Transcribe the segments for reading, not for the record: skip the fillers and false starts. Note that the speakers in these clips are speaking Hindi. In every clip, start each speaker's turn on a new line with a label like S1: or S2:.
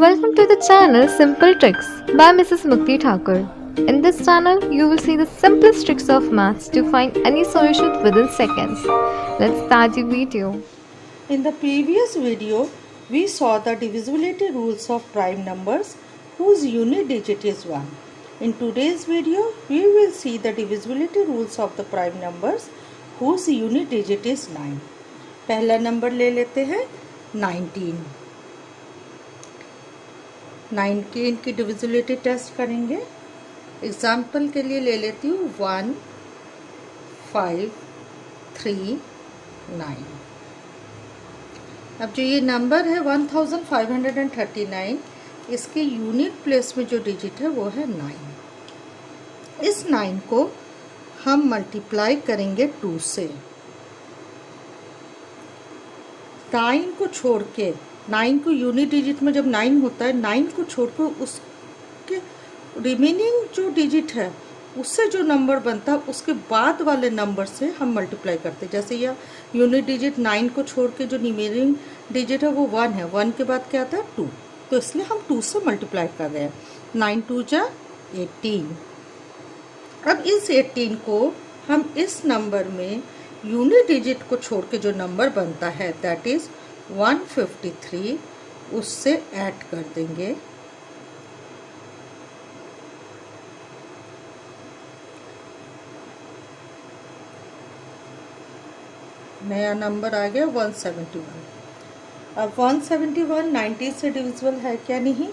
S1: Welcome to the channel Simple Tricks by Mrs. Mukti Thakur. In this channel, you will see the simplest tricks of maths to find any solution within seconds. Let's start the video.
S2: In the previous video, we saw the divisibility rules of prime numbers whose unit digit is 1. In today's video, we will see the divisibility rules of the prime numbers whose unit digit is 9. पहला नंबर ले लेते हैं 19. 19 की डिविजिबिलिटी टेस्ट करेंगे. एग्जाम्पल के लिए ले लेती हूँ 1 5 3 9. अब जो ये नंबर है 1539, इसके यूनिट प्लेस में जो डिजिट है वो है 9. इस 9 को हम मल्टीप्लाई करेंगे 2 से. 9 को छोड़ के 9 को यूनिट डिजिट में जब 9 होता है, 9 को छोड़कर उसके रिमेनिंग जो डिजिट है उससे जो नंबर बनता है उसके बाद वाले नंबर से हम मल्टीप्लाई करते हैं. जैसे यह यूनिट डिजिट 9 को छोड़ के जो रिमेनिंग डिजिट है वो 1 है. 1 के बाद क्या आता है 2, तो इसलिए हम 2 से मल्टीप्लाई कर रहे हैं. 9 2 जा 18. अब इस 18 को हम इस नंबर में यूनिट डिजिट को छोड़ के जो नंबर बनता है दैट इज 153, उससे ऐड कर देंगे. नया नंबर आ गया 171. अब 171 90 से डिविजिबल है क्या नहीं,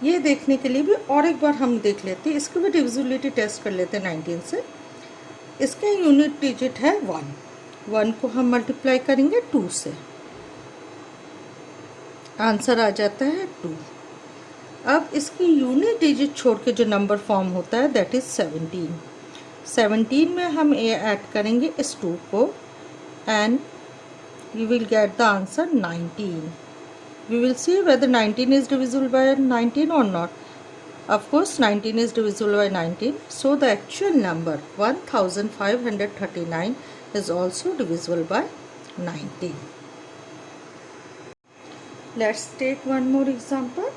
S2: ये देखने के लिए भी और एक बार हम देख लेते हैं. इसकी भी डिविजिबिलिटी टेस्ट कर लेते हैं 19 से. इसका यूनिट डिजिट है 1. 1 को हम मल्टीप्लाई करेंगे 2 से, आंसर आ जाता है 2. अब इसकी यूनिट डिजिट छोड़ के जो नंबर फॉर्म होता है दैट इज 17. 17 में हम ऐड करेंगे इस 2 को and you will get the answer 19. We will see whether 19 is divisible by 19 or not. Of course 19 is divisible by 19, so the actual number 1539 is also divisible by 19. Let's take one more example.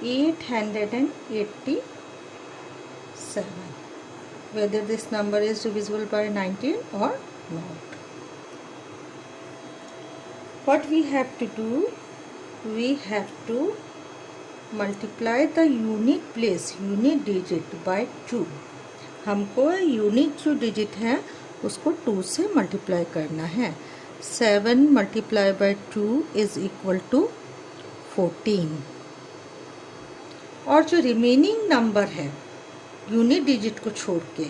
S2: 887. Whether this number is divisible by 19 or not. What we have to do, we have to multiply the unit place, unit digit by 2. हमको यूनिट जो डिजिट है उसको 2 से मल्टीप्लाई करना है. 7 multiply by 2 is equal to 14. और जो रिमेनिंग नंबर है यूनिट डिजिट को छोड़ के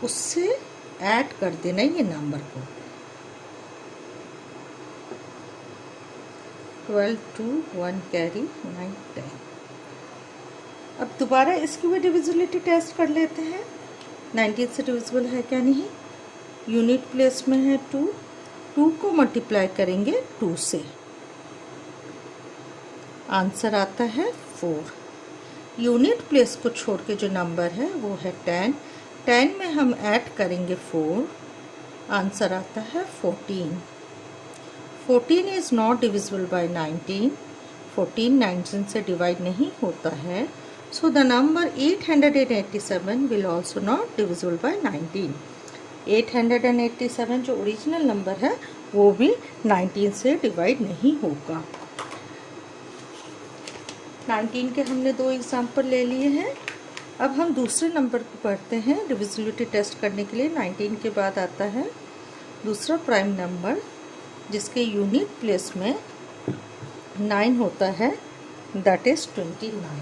S2: उससे ऐड कर देना ये नंबर को. 12 2 1 कैरी 9 10. अब दोबारा इसकी भी डिविजिबिलिटी टेस्ट कर लेते हैं. 19 से डिविजिबल है क्या नहीं, यूनिट प्लेस में है 2. 2 को मल्टीप्लाई करेंगे 2 से, आंसर आता है 4. यूनिट प्लेस को छोड़ के जो नंबर है वो है 10. 10 में हम ऐड करेंगे 4, आंसर आता है 14. 14 इज नॉट डिविजिबल बाय 19. 14 19 से डिवाइड नहीं होता है, so the number 887 will also not divisible by 19. 887 जो ओरिजिनल नंबर है वो भी 19 से डिवाइड नहीं होगा. 19 के हमने 2 एग्जाम्पल ले लिए हैं. अब हम दूसरे नंबर को पढ़ते हैं. डिविजिबिलिटी टेस्ट करने के लिए 19 के बाद आता है दूसरा प्राइम नंबर जिसके यूनिट प्लेस में 9 होता है दैट इज 29.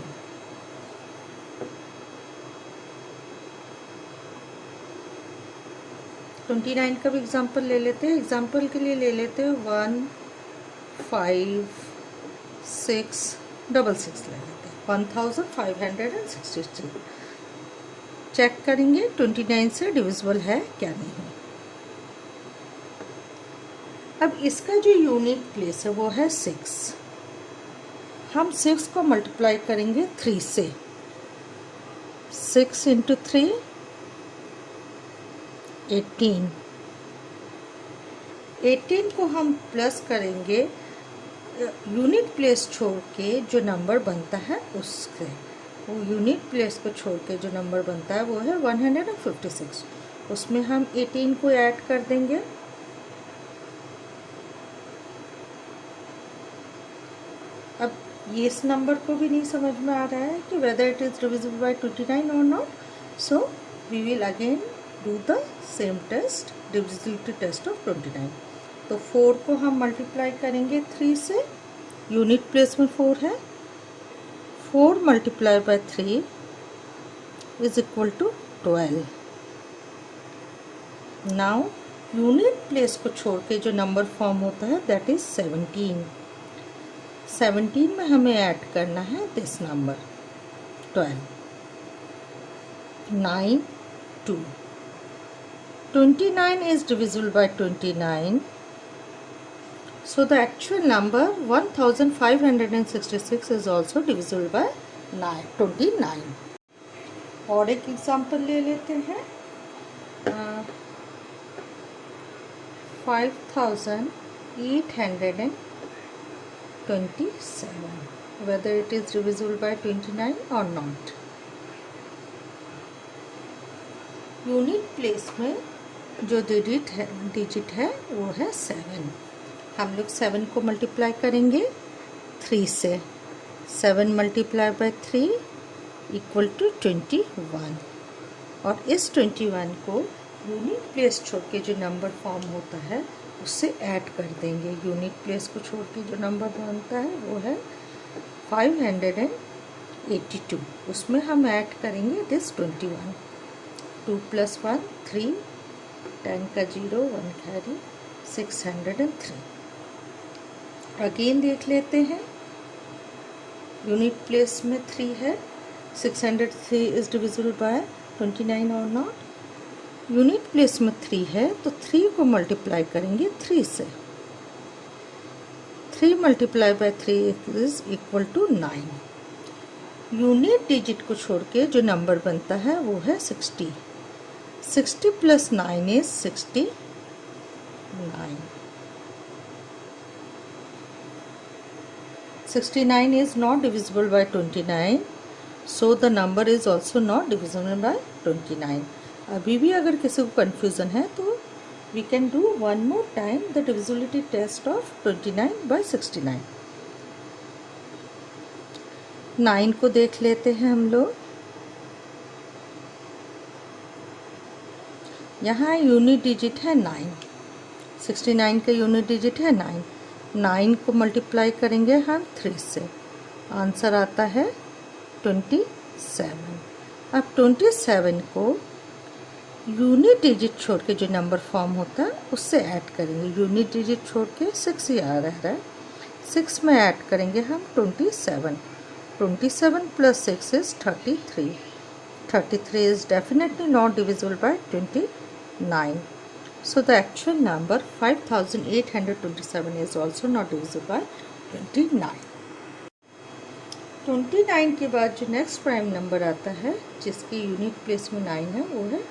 S2: का भी एग्जाम्पल ले लेते हैं. एग्जाम्पल के लिए ले लेते हैं 1 5 6 डबल 6 ले लेते हैं. 1563. चेक करेंगे 29 से डिविजिबल है क्या नहीं. अब इसका जो यूनिट प्लेस है वो है 6. हम 6 को मल्टीप्लाई करेंगे 3 से. 6 इंटू 3 18. 18 को हम प्लस करेंगे यूनिट प्लेस छोड़ के जो नंबर बनता है उससे, वो यूनिट प्लेस को छोड़ के जो नंबर बनता है वो है 156। उसमें हम 18 को ऐड कर देंगे। अब ये इस नंबर को भी नहीं समझ में आ रहा है कि whether it is divisible by 29 और not, so we will again do the same test, divisibility test of 29। तो 4 को हम मल्टीप्लाई करेंगे 3 से, यूनिट प्लेस में 4 है, 4 multiply by 3 is equal to 12। Now unit place को छोड़ के जो नंबर फॉर्म होता है दैट इज 17। 17 में हमें ऐड करना है this number 12, 9, 2। 29 is divisible by 29, so the actual number 1566 is also divisible by 29। और एक एग्जाम्पल ले लेते हैं, 5827, whether it is divisible by 29 or not। Unit place में जो डिजिट है वो है 7। हम लोग 7 को मल्टीप्लाई करेंगे 3 से, 7 मल्टीप्लाई बाय 3 इक्वल टू 21। और इस 21 को यूनिट प्लेस छोड़ के जो नंबर फॉर्म होता है उससे ऐड कर देंगे। यूनिट प्लेस को छोड़ के जो नंबर बनता है वो है 582। उसमें हम ऐड करेंगे दिस 21। 2 + 1 3, 10 का 0, 1 कैरी, 603। अगेन देख लेते हैं, यूनिट प्लेस में 3 है, 603 इज डिविजिबल बाय 29 और नॉट। यूनिट प्लेस में 3 है तो 3 को मल्टीप्लाई करेंगे 3 से, 3 multiply by 3 is equal to 9। Unit digit को छोड़ के जो नंबर बनता है वो है 60। 60 + 9 is 69। 69 is not divisible by 29, so the number is also not divisible by 29। अभी भी अगर किसी को कन्फ्यूज़न है तो we can do one more time the divisibility test of 29 by 69। 9 को देख लेते हैं हम लोग। यहाँ यूनिट डिजिट है 9, 69 का यूनिट डिजिट है 9। 9 को मल्टीप्लाई करेंगे हम 3 से, आंसर आता है 27। अब 27 को यूनिट डिजिट छोड़ के जो नंबर फॉर्म होता है उससे ऐड करेंगे। यूनिट डिजिट छोड़ के 6 ही आ रहा है, 6 में ऐड करेंगे हम 27। 27 + 6 is 33। 33 is definitely not divisible by 29, so the actual number 5827 is also not divisible by 29। 29 के बाद जो नेक्स्ट प्राइम नंबर आता है जिसकी यूनिट प्लेस में 9 है वो है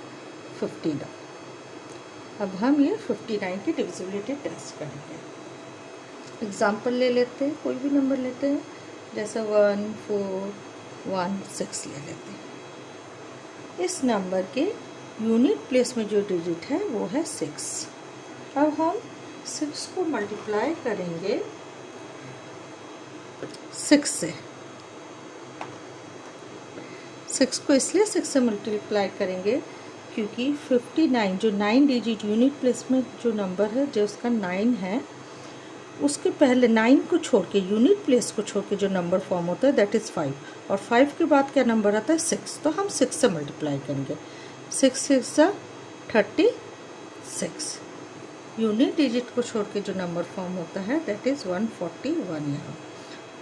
S2: 59। अब हम ये 59 की डिविजिबिलिटी टेस्ट करेंगे। एग्जाम्पल ले लेते हैं, कोई भी नंबर लेते हैं, जैसा 1 4 1 6 ले लेते हैं। इस नंबर के यूनिट प्लेस में जो डिजिट है वो है 6। अब हम 6 को मल्टीप्लाई करेंगे 6 से। 6 को इसलिए 6 से मल्टीप्लाई करेंगे क्योंकि 59 जो 9 डिजिट यूनिट प्लेस में जो नंबर है जो उसका 9 है, उसके पहले 9 को छोड़ के यूनिट प्लेस को छोड़ के जो नंबर फॉर्म होता है दैट इज़ 5। और 5 के बाद क्या नंबर आता है 6, तो हम 6 से मल्टीप्लाई करेंगे। 6 6 36। यूनिट डिजिट को छोड़ के जो नंबर फॉर्म होता है दैट इज़ 141। यहाँ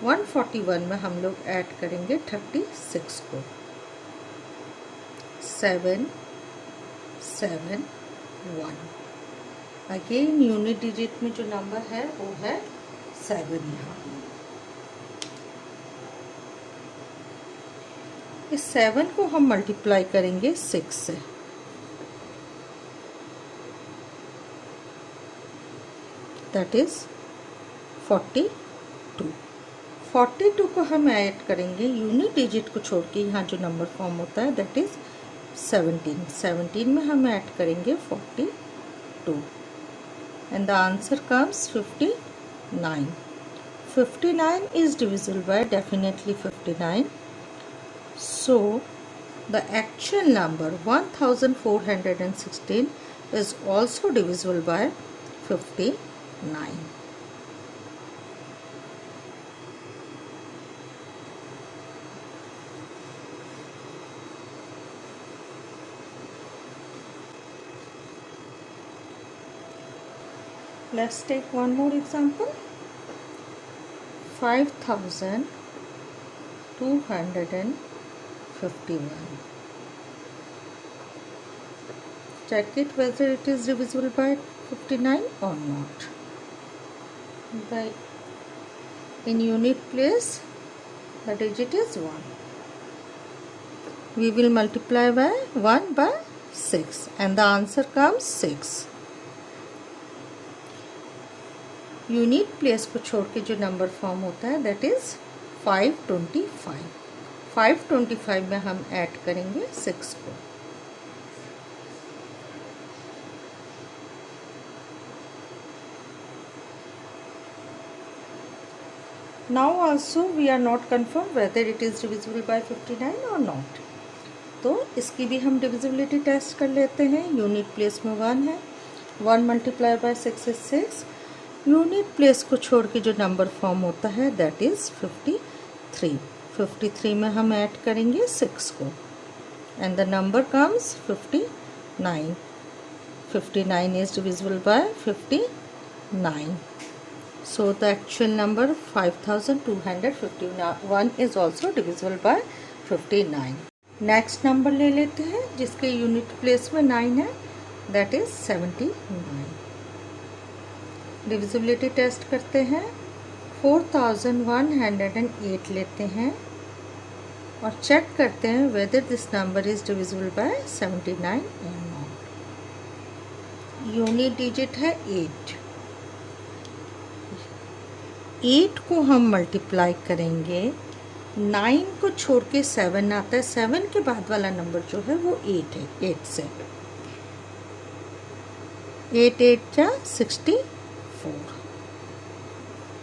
S2: 141 में हम लोग ऐड करेंगे 36 को, 7 7 1। अगेन यूनिट डिजिट में जो नंबर है वो है 7। यहाँ इस 7 को हम मल्टीप्लाई करेंगे 6 से, दैट इज 42। 42। 42 को हम ऐड करेंगे यूनिट डिजिट को छोड़ के, यहाँ जो नंबर फॉर्म होता है दैट इज़ 17। 17 में हम ऐड करेंगे 42 and the answer comes 59। 59 is divisible by definitely 59. So the actual number 1416 is also divisible by 59. Let's take one more example. 5251. Check it whether it is divisible by 59 or not. In unit place the digit is 1. We will multiply by 1 by 6 and the answer comes 6. Unit place को छोड़ के जो नंबर फॉर्म होता है दैट इज़ 525। 525 में हम ऐड करेंगे 6 को। Now also we are not confirm whether it is divisible by 59 और नॉट, तो इसकी भी हम डिविजिबिलिटी टेस्ट कर लेते हैं। यूनिट प्लेस में 1 है, 1 multiply by 6 is 6। Unit place को छोड़ के जो नंबर फॉर्म होता है दैट इज़ 53। 53 में हम ऐड करेंगे 6 को and the number comes 59। 59 is divisible by 59, so the actual number 5251 is also divisible by 59। Next number ले लेते हैं जिसके यूनिट प्लेस में 9 है, दैट इज 79। डिविजिबिलिटी टेस्ट करते हैं। 4108 लेते हैं और चेक करते हैं whether this number is divisible bye 79 और नॉट। यूनिट डिजिट है 8। 8 को हम मल्टीप्लाई करेंगे, 9 को छोड़ के 7 आता है, 7 के बाद वाला नंबर जो है वो 8 है। 8 से 8 8 जा 64।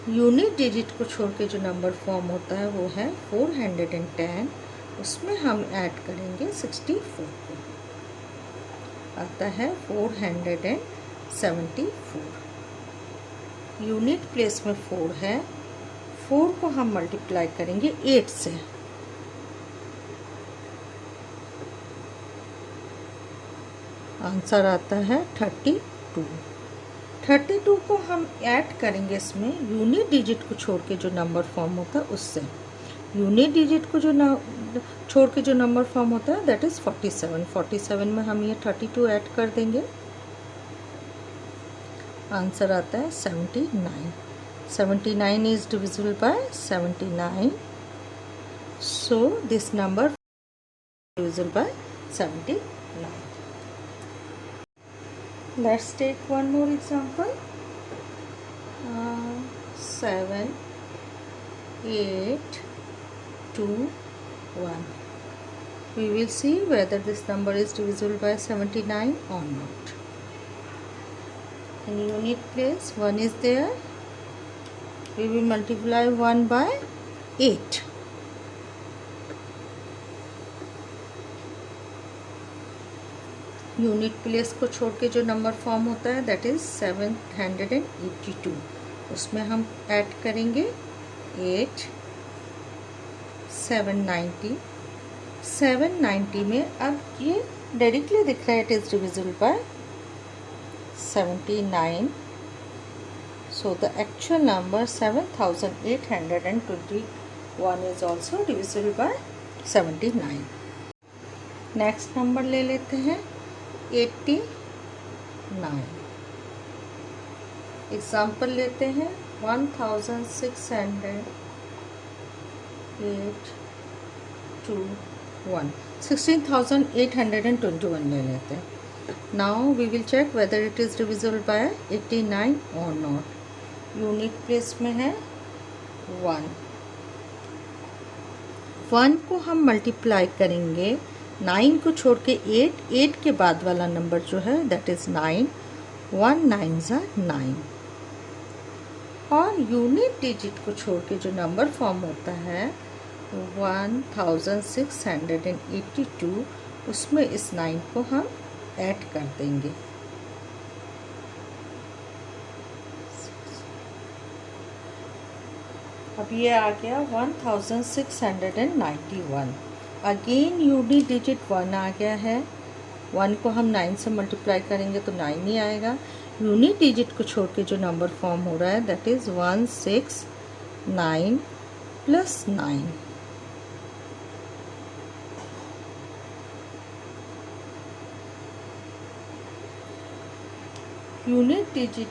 S2: यूनिट डिजिट को छोड़ के जो नंबर फॉर्म होता है वो है 410, उसमें हम ऐड करेंगे 64 को, आता है 474। यूनिट प्लेस में 4 है, 4 को हम मल्टीप्लाई करेंगे 8 से, आंसर आता है 32। 32 को हम ऐड करेंगे इसमें यूनिट डिजिट को छोड़ के जो नंबर फॉर्म होता है उससे। यूनिट डिजिट को जो छोड़ के जो नंबर फॉर्म होता है दैट इज़ 47। 47 में हम ये 32 ऐड कर देंगे, आंसर आता है 79। 79 is divisible bye 79, so this number divisible by 79। Let's take one more example. 7 8 2 1. We will see whether this number is divisible by 79 or not. In unit place 1 is there. We will multiply 1 by 8. Unit place को छोड़ के जो नंबर फॉर्म होता है दैट इज़ 782, उसमें हम ऐड करेंगे 8। 790। 790 में अब ये डायरेक्टली दिख रहा है it is divisible bye 79, so the actual number 7821 is also divisible by 79। Next number ले लेते हैं 89। एग्जाम्पल लेते हैं 16,821 ले लेते हैं। Now we will check whether it is divisible by 89 और नॉट। यूनिट प्लेस में है 1। 1 को हम मल्टीप्लाई करेंगे 9 को छोड़ के 8 के बाद वाला नंबर जो है दैट इज़ 9। 1 9 ज़ा 9। और यूनिट डिजिट को छोड़ के जो नंबर फॉर्म होता है 1682, उसमें इस 9 को हम ऐड कर देंगे। अब ये आ गया 1691। अगेन यूनिट डिजिट 1 आ गया है। 1 को हम 9 से मल्टीप्लाई करेंगे तो 9 ही आएगा। यूनिट डिजिट को छोड़ के जो नंबर फॉर्म हो रहा है that is 169 plus 9। Unit digit,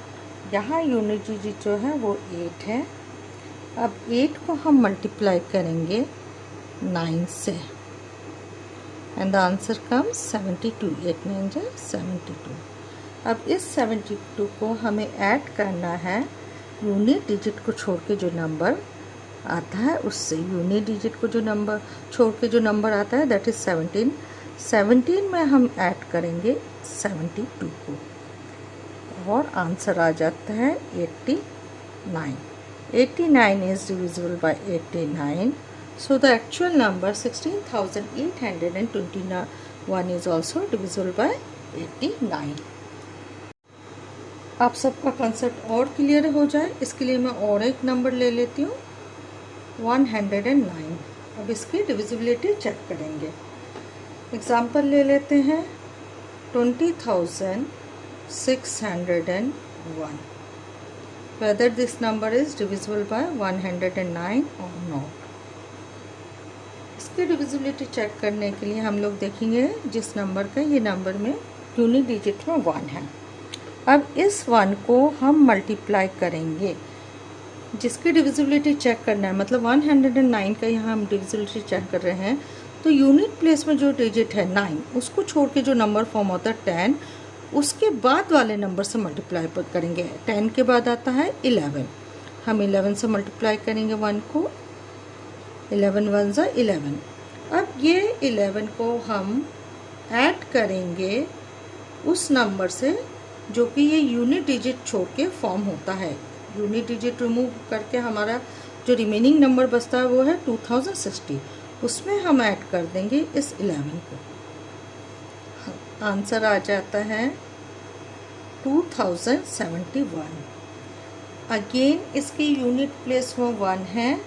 S2: यहाँ यूनिट डिजिट जो है वो 8 है। अब 8 को हम मल्टीप्लाई करेंगे 9 से एंड द आंसर कम्स 72। 8 9 जा 72। अब इस 72 को हमें ऐड करना है यूनिट डिजिट को छोड़ के जो नंबर आता है उससे। यूनिट डिजिट को जो नंबर छोड़ के जो नंबर आता है दैट इज़ 17। 17 में हम ऐड करेंगे 72 को और आंसर आ जाता है 89। 89 is divisible by 89. So the actual number 16,821 is also divisible by 89. आप सबका कंसेप्ट और क्लियर हो जाए इसके लिए मैं और एक नंबर ले लेती हूँ 109। अब इसकी डिविजिबिलिटी चेक करेंगे। एग्जाम्पल ले लेते हैं 20,601। whether this number is divisible by 109 or not. इसकी डिविजिबिलिटी चेक करने के लिए हम लोग देखेंगे जिस नंबर का ये नंबर में यूनिट डिजिट में 1 है। अब इस 1 को हम मल्टीप्लाई करेंगे, जिसकी डिविजिबिलिटी चेक करना है, मतलब 109 का यहाँ हम डिविजिबिलिटी चेक कर रहे हैं। तो यूनिट प्लेस में जो डिजिट है 9, उसको छोड़ के जो नंबर फॉर्म होता है 10, उसके बाद वाले नंबर से मल्टीप्लाई करेंगे। 10 के बाद आता है 11। हम 11 से मल्टीप्लाई करेंगे 1 को। 11 1 ज़ा 11। अब ये 11 को हम ऐड करेंगे उस नंबर से जो कि ये यूनिट डिजिट छोड़ के फॉर्म होता है। यूनिट डिजिट रिमूव करके हमारा जो रिमेनिंग नंबर बचता है वो है 2060। उसमें हम ऐड कर देंगे इस 11 को। आंसर आ जाता है 2071। अगेन इसकी यूनिट प्लेस में 1 है।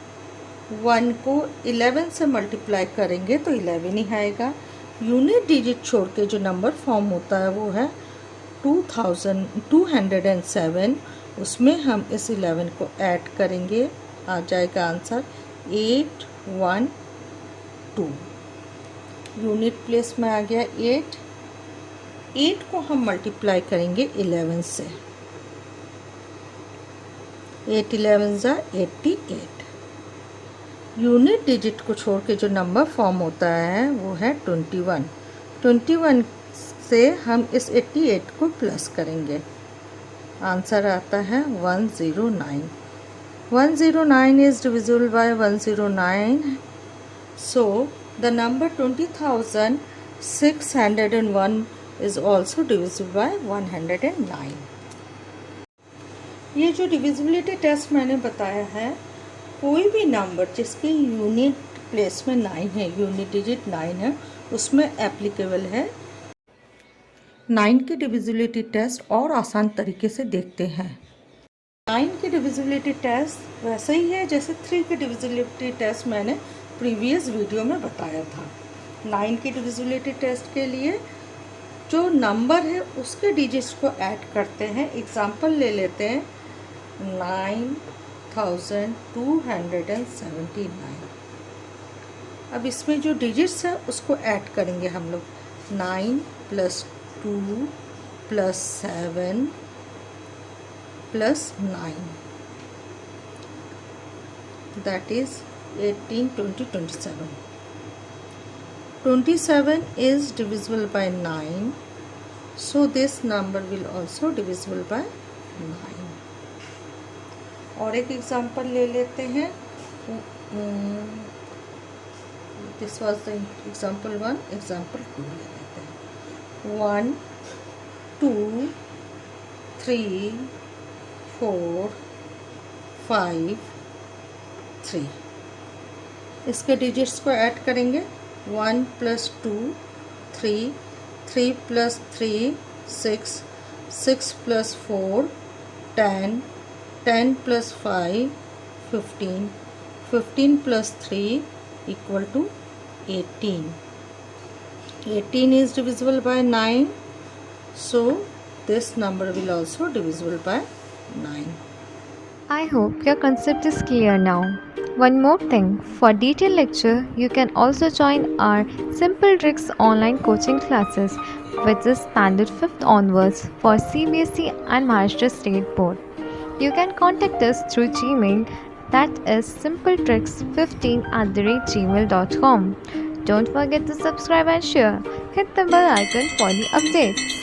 S2: 1 को 11 से मल्टीप्लाई करेंगे तो 11 ही आएगा। यूनिट डिजिट छोड़ के जो नंबर फॉर्म होता है वो है 2207। उसमें हम इस 11 को ऐड करेंगे, आ जाएगा आंसर 812। यूनिट प्लेस में आ गया 8। 8 को हम मल्टीप्लाई करेंगे 11 से। 8 11 ज़ा 88। यूनिट डिजिट को छोड़ के जो नंबर फॉर्म होता है वो है 21। 21 से हम इस 88 को प्लस करेंगे, आंसर आता है 109। 109 is divisible by 109, so the number 20,601 is also divisible by 109. ये जो डिविजिबिलिटी टेस्ट मैंने बताया है, कोई भी नंबर जिसकी यूनिट प्लेस में 9 है, यूनिट डिजिट 9 है, उसमें एप्लीकेबल है। 9 की डिविजिबिलिटी टेस्ट और आसान तरीके से देखते हैं। 9 की डिविजिबिलिटी टेस्ट वैसे ही है जैसे 3 की डिविजिबिलिटी टेस्ट मैंने प्रीवियस वीडियो में बताया था। 9 की डिविजिबिलिटी टेस्ट के लिए जो नंबर है उसके डिजिट्स को ऐड करते हैं। एग्जाम्पल ले लेते हैं 9279। अब इसमें जो डिजिट्स है उसको ऐड करेंगे हम लोग। 9 + 2 + 7 + 9, that is 18 20 27. 27 is divisible by 9, so this number will also divisible by 9. और एक एग्जांपल ले लेते हैं. This was the example 1. Example 2 ले लेते हैं. 1 2 3 4 5 3. इसके डिजिट्स को ऐड करेंगे. 1 + 2 3, 3 + 3 6, 6 + 4 10, 10 + 5 15, 15 + 3 = 18. 18 is divisible by 9, so this number will also divisible by 9.
S1: I hope your concept is clear now. One more thing, for detailed lecture, you can also join our Simple Tricks online coaching classes, which is standard 5th onwards for CBSE and Maharashtra State Board. You can contact us through Gmail, that is simpletricks15@gmail.com. Don't forget to subscribe and share. Hit the bell icon for the updates.